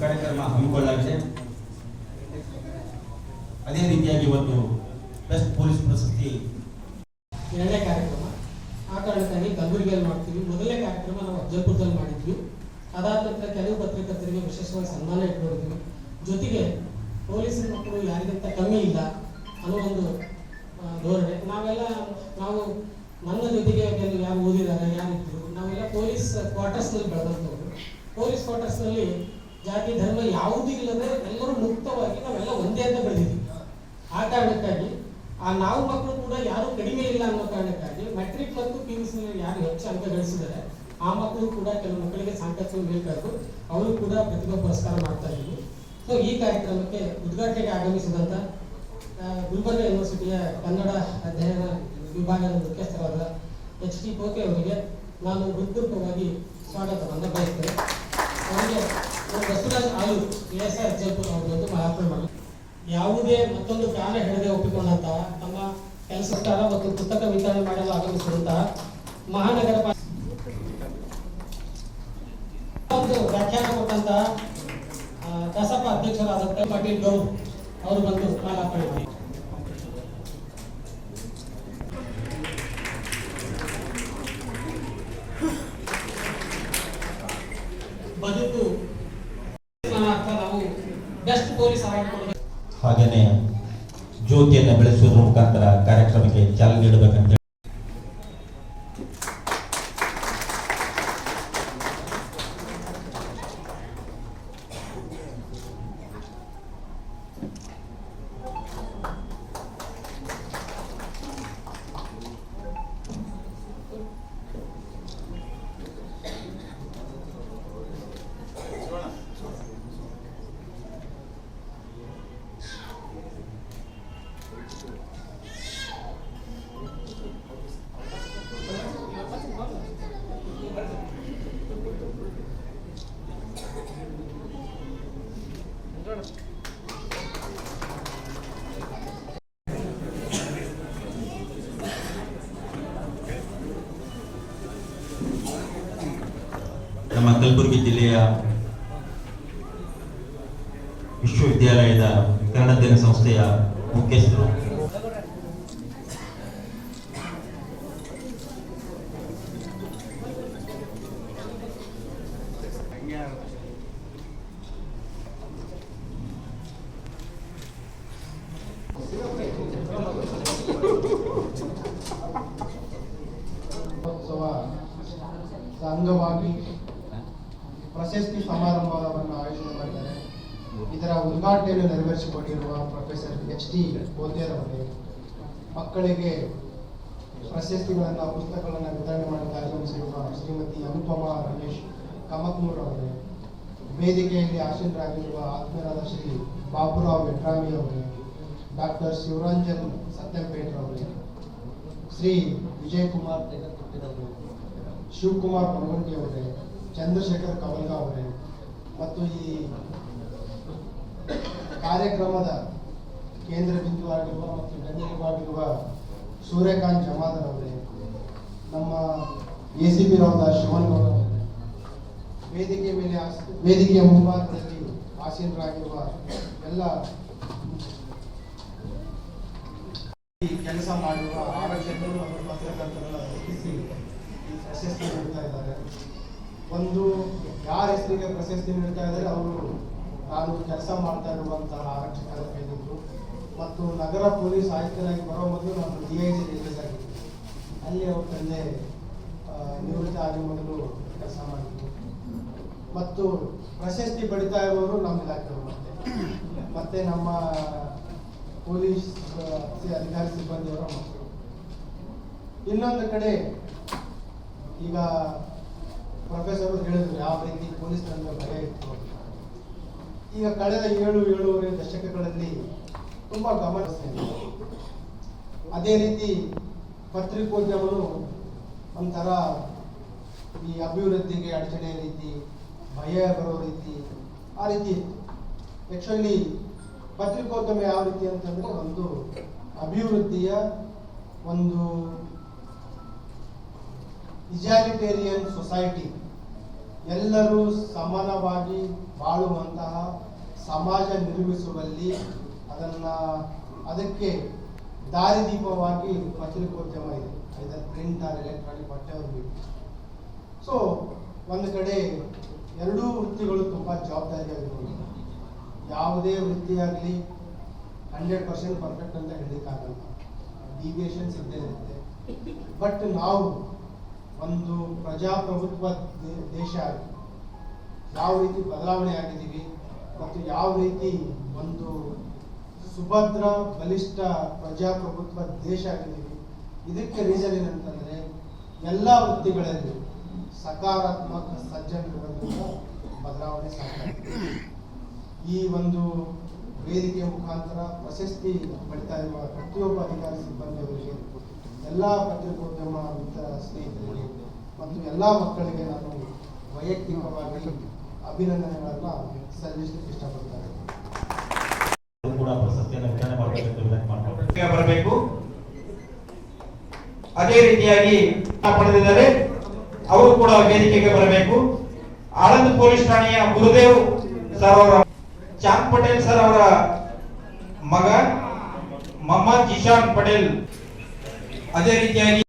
ಕಾರ್ಯಕ್ರಮ ಹಮ್ಮಿಕೊಳ್ಳಲಾಗಿದೆ. ಅದೇ ರೀತಿಯಾಗಿ ಇವತ್ತು ಬೆಸ್ಟ್ ಪೊಲೀಸ್ ಪ್ರಶಸ್ತಿ ಎರಡನೇ ಕಾರ್ಯಕ್ರಮ. ಆ ಕಾರಣಕ್ಕಾಗಿ ಕಲಬುರಗಿಯಲ್ಲಿ ಮಾಡ್ತೀವಿ. ಮೊದಲನೇ ಕಾರ್ಯಕ್ರಮ ನಾವು ಅಫಜಲ್ಪುರದಲ್ಲಿ ಮಾಡಿದ್ವಿ. ಅದಾದ ನಂತರ ಕೆಲವು ಪತ್ರಕರ್ತರಿಗೆ ವಿಶೇಷವಾಗಿ ಸನ್ಮಾನ ಇಟ್ಕೊಂಡಿದ್ವಿ. ಜೊತೆಗೆ ಪೊಲೀಸ್ ಮಕ್ಕಳು ಯಾರಿಗಿಂತ ಕಮ್ಮಿ ಇಲ್ಲ ಅನ್ನೋ ಒಂದು ಧೋರಣೆ. ನಾವು ನನ್ನ ಜೊತೆಗೆ ಯಾರು ಓದಿದ್ದಾರೆ, ಯಾರಿದ್ರು, ನಾವೆಲ್ಲ ಪೊಲೀಸ್ ಕ್ವಾರ್ಟರ್ಸ್ನಲ್ಲಿ ಬೆಳೆದಂಥವ್ರು. ಪೊಲೀಸ್ ಕ್ವಾರ್ಟರ್ಸ್ನಲ್ಲಿ ಜಾತಿ ಧರ್ಮ ಯಾವುದೂ ಇಲ್ಲದೆ ಎಲ್ಲರೂ ಮುಕ್ತವಾಗಿ ನಾವೆಲ್ಲ ಒಂದೇ ಅಂತ ಬೆಳೆದಿದ್ವಿ. ಆ ಕಾರಣಕ್ಕಾಗಿ ನಾವು ಮಕ್ಕಳು ಕೂಡ ಯಾರು ಕಡಿಮೆ ಇಲ್ಲ ಅನ್ನೋ ಕಾರಣಕ್ಕಾಗಿ ಮೆಟ್ರಿಕ್ ಮತ್ತು PUC ಯಾರು ಹೆಚ್ಚು ಅಂಕ ಗಳಿಸಿದ್ದಾರೆ ಆ ಮಕ್ಕಳು ಕೂಡ ಕೆಲವು ಮಕ್ಕಳಿಗೆ ಸಾಂಕೇತಿಕ ಬೇಕಾದ್ರು ಅವರು ಕೂಡ ಪ್ರತಿಭಾ ಪುರಸ್ಕಾರ ಮಾಡ್ತಾ ಇದ್ವಿ. ಸೊ ಈ ಕಾರ್ಯಕ್ರಮಕ್ಕೆ ಉದ್ಘಾಟನೆಗೆ ಆಗಮಿಸಿದಂಥ ಗುಲ್ಬರ್ಗ ಯೂನಿವರ್ಸಿಟಿಯ ಕನ್ನಡ ಅಧ್ಯಯನ ವಿಭಾಗದ ಮುಖ್ಯಸ್ಥರಾದ HT ಪೋಕೆ ಅವರಿಗೆ ನಾನು ಹೃತ್ಪೂರ್ವಕವಾಗಿ ಸ್ವಾಗತವನ್ನು ಬಯಸ್ತೇನೆ. ಅವರಿಗೆ ಬಸವರಾಜ್ ಆಲೂರು ASI ಅಫಜಲ್ಪುರ ಅವರದ್ದು ಮಾರ್ಪಣೆ ಮಾಡಿ ಯಾವುದೇ ಮತ್ತೊಂದು ಕಾರಣ ಹೇಳದೆ ಒಪ್ಪಿಕೊಂಡಂತಹ ತಮ್ಮ ಕೆಲಸಕಾರ ಮತ್ತು ಪುಸ್ತಕ ವಿತರಣೆ ಮಾಡಲು ಆಗಮಿಸಿದಂತಹ ಮಹಾನಗರ ಒಂದು ವ್ಯಾಖ್ಯಾನ ಕೊಟ್ಟಂತಹ ಕಸಪ ಅಧ್ಯಕ್ಷರಾದಂತಹ ಪಾಟೀಲ್ ಗೌಡ್ ಅವರು ಬಂದು ಮಾಲಾರ್ಪಣೆ ಮಾಡಿ. ಬದುಕು ನಾವು ಬೆಸ್ಟ್ ಪೊಲೀಸ್ ಅವಾರ್ಡ್ ಹಾಗೆಯೇ ಜ್ಯೋತಿಯನ್ನು ಬೆಳೆಸುವುದರ ಮುಖಾಂತರ ಕಾರ್ಯಕ್ರಮಕ್ಕೆ ಚಾಲನೆ ನೀಡಬೇಕಂತ ನಮ್ಮ ಕಲಬುರಗಿ ಜಿಲ್ಲೆಯ ವಿಶ್ವವಿದ್ಯಾಲಯದ ಕನ್ನಡ ಅಧ್ಯಯನ ಸಂಸ್ಥೆಯ ಮುಖ್ಯಸ್ಥರು ಅಂಗವಾಗಿ ಪ್ರಶಸ್ತಿ ಸಮಾರಂಭವನ್ನು ಆಯೋಜನೆ ಮಾಡಿದ್ದಾರೆ. ಇದರ ಉದ್ಘಾಟನೆಯನ್ನು ನೆರವೇರಿಸಿಕೊಂಡಿರುವ ಪ್ರೊಫೆಸರ್ HT ಪೋತೇರ್ ಅವರೇ, ಮಕ್ಕಳಿಗೆ ಪ್ರಶಸ್ತಿಗಳನ್ನು ಪುಸ್ತಕಗಳನ್ನು ವಿತರಣೆ ಮಾಡಲು ಆಗಮಿಸಿರುವ ಶ್ರೀಮತಿ ಅನುಪಮಾ ರಮೇಶ್ ಕಮಕ್ನೂರ್ ಅವರೇ, ವೇದಿಕೆಯಲ್ಲಿ ಆಸೀನರಾಗಿರುವ ಆತ್ಮೀಯರಾದ ಶ್ರೀ ಬಾಬುರಾವ್ ವೆಟ್ರಾಮಿ ಅವರೇ, ಡಾಕ್ಟರ್ ಶಿವರಂಜನ್ ಸತ್ಯಂಪೇಟ್ ಅವರೇ, ಶ್ರೀ ವಿಜಯಕುಮಾರ್ ತೆಗಟ್ಟಿರವರು, ಶಿವಕುಮಾರ್ ಮನಗಂಟಿ ಅವರೇ, ಚಂದ್ರಶೇಖರ್ ಕವಲ್ಗಾ ಅವರೇ ಮತ್ತು ಈ ಕಾರ್ಯಕ್ರಮದ ಕೇಂದ್ರ ಬಿಂದುವಾಗಿರುವ ಮತ್ತು ಗಣ್ಯವಾಗಿರುವ ಸೂರ್ಯಕಾಂತ್ ಜಮಾದರ್ ಅವರೇ, ನಮ್ಮ ACP ರಾವ್ದ ಶಿವನ್ಗೌಡ ಅವರೇ, ವೇದಿಕೆಯ ಮುಂಭಾಗದಲ್ಲಿ ಆಸೀನರಾಗಿರುವ ಎಲ್ಲ ಕೆಲಸ ಮಾಡಿರುವ ಆರಕ್ಷಕರು ಮತ್ತು ಪತ್ರಕರ್ತರನ್ನು ಗುರುತಿಸಿ ಪ್ರಶಸ್ತಿ ನೀಡ್ತಾ ಇದ್ದಾರೆ. ಒಂದು ಯಾರ ಹೆಸರಿಗೆ ಪ್ರಶಸ್ತಿ ನೀಡ್ತಾ ಇದ್ದಾರೆ ಅವರು ನಾನು ಕೆಲಸ ಮಾಡ್ತಾ ಇರುವಂತಹ ಆರಕ್ಷಕರ ಕೈದಿದ್ರು ಮತ್ತು ನಗರ ಪೊಲೀಸ್ ಆಯುಕ್ತರಾಗಿ ಬರೋ ಮೊದಲು ನಾನು DIG ರಿಲೀಸ್ ಆಗಿದ್ದು, ಅಲ್ಲಿ ಅವ್ರ ತಂದೆ ನಿವೃತ್ತಿ ಆಗಿ ಮೊದಲು ಕೆಲಸ ಮಾಡಿದ್ರು. ಮತ್ತು ಪ್ರಶಸ್ತಿ ಪಡಿತಾ ಇರೋರು ನಮ್ಮ ಇಲಾಖೆಯವರು ಮತ್ತೆ ನಮ್ಮ ಪೊಲೀಸ್ ಅಧಿಕಾರಿ ಸಿಬ್ಬಂದಿಯವರ ಮಕ್ಕಳು. ಇನ್ನೊಂದು ಕಡೆ ಈಗ ಪ್ರೊಫೆಸರ್ ಹೇಳಿದ್ರು ಯಾವ ರೀತಿ ಪೊಲೀಸ್ ತಂಡ ಭಯ ಇತ್ತು. ಈಗ ಕಳೆದ 7-7.5 ದಶಕಗಳಲ್ಲಿ ತುಂಬಾ ಗಮನ. ಅದೇ ರೀತಿ ಪತ್ರಿಕೋದ್ಯಮನು ಒಂಥರ ಈ ಅಭಿವೃದ್ಧಿಗೆ ಅಡಚಣೆ ರೀತಿ, ಭಯ ಬರೋ ರೀತಿ, ಆ ರೀತಿ ಇತ್ತು. ಆಕ್ಚುಲಿ ಪತ್ರಿಕೋದ್ಯಮ ಯಾವ ರೀತಿ ಅಂತಂದ್ರೆ ಒಂದು ಅಭಿವೃದ್ಧಿಯ ಒಂದು ಇಜಾಲಿಟೇರಿಯನ್ ಸೊಸೈಟಿ ಎಲ್ಲರೂ ಸಮಾನವಾಗಿ ಬಾಳುವಂತಹ ಸಮಾಜ ನಿರ್ಮಿಸುವಲ್ಲಿ ಅದಕ್ಕೆ ದಾರಿದೀಪವಾಗಿ ಪತ್ರಿಕೋದ್ಯಮ ಇದೆ, ಇದರ ಪ್ರಿಂಟ್ ಆರ್ ಎಲೆಕ್ಟ್ರಾನಿಕ್ ವಾಟೆವರ್. ಸೊ ಒಂದು ಕಡೆ ಎರಡೂ ವೃತ್ತಿಗಳು ತುಂಬ ಜವಾಬ್ದಾರಿಯಾಗಿರ್ಬೋದು. ಯಾವುದೇ ವೃತ್ತಿಯಾಗಲಿ 100% ಪರ್ಫೆಕ್ಟ್ ಅಂತ ಹೇಳಲಿಕ್ಕಾಗಲ್ಲ, ಡಿವಿಯೇಷನ್ಸ್ ಇದ್ದೇ ಇರುತ್ತೆ. ಬಟ್ ನಾವು ಒಂದು ಪ್ರಜಾಪ್ರಭುತ್ವ ದೇಶ ಆಗಿ ಯಾವ ರೀತಿ ಬದಲಾವಣೆ ಆಗಿದ್ದೀವಿ ಮತ್ತು ಯಾವ ರೀತಿ ಒಂದು ಸುಭದ್ರ ಬಲಿಷ್ಠ ಪ್ರಜಾಪ್ರಭುತ್ವ ದೇಶ ಆಗಿದ್ದೀವಿ, ಇದಕ್ಕೆ ರೀಸನ್ ಏನಂತಂದ್ರೆ ಎಲ್ಲ ವೃತ್ತಿಗಳಲ್ಲಿ ಸಕಾರಾತ್ಮಕ ಸಜ್ಜನಿರುವುದರಿಂದ ಬದಲಾವಣೆ ಸಾಧ್ಯ. ಈ ಒಂದು ವೇದಿಕೆಯ ಮುಖಾಂತರ ಪ್ರಶಸ್ತಿ ಪಡಿತಾ ಇರುವ ಪ್ರತಿಯೊಬ್ಬ ಅಧಿಕಾರಿ ಸಿಬ್ಬಂದಿಯವರಿಗೆ, ಎಲ್ಲ ಪತ್ರಿಕೋದ್ಯಮ ಸ್ನೇಹಿತರಿಗೆ ಮತ್ತು ಎಲ್ಲ ಮಕ್ಕಳಿಗೆ ನಾನು ವೈಯಕ್ತಿಕವಾಗಿ ಅಭಿನಂದನೆಗಳನ್ನ ಸಲ್ಲಿಸಲಿಕ್ಕೆ ಇಷ್ಟಪಡ್ತಾರೆ. ಕೂಡ ಪ್ರಶಸ್ತಿಯನ್ನು ವಿತರಣೆ ಮಾಡಬೇಕೆಂದು ವಿನಂತಿ ಮಾಡ್ತಾರೆ. ಬರಬೇಕು. ಅದೇ ರೀತಿಯಾಗಿ ಪಡೆದಿದ್ದಾರೆ, ಅವರು ಕೂಡ ವೇದಿಕೆಗೆ ಬರಬೇಕು. ಆಳಂದ್ ಪೊಲೀಸ್ ಠಾಣೆಯ ಗುರುದೇವ್ ಸರ್ ಅವರ ಚಾಂದ್ ಪಟೇಲ್ ಸರ್ ಅವರ ಮಗ ಮೊಹಮ್ಮದ್ ಜಿಶಾನ್ ಪಟೇಲ್. ಅದೇ ರೀತಿಯಾಗಿ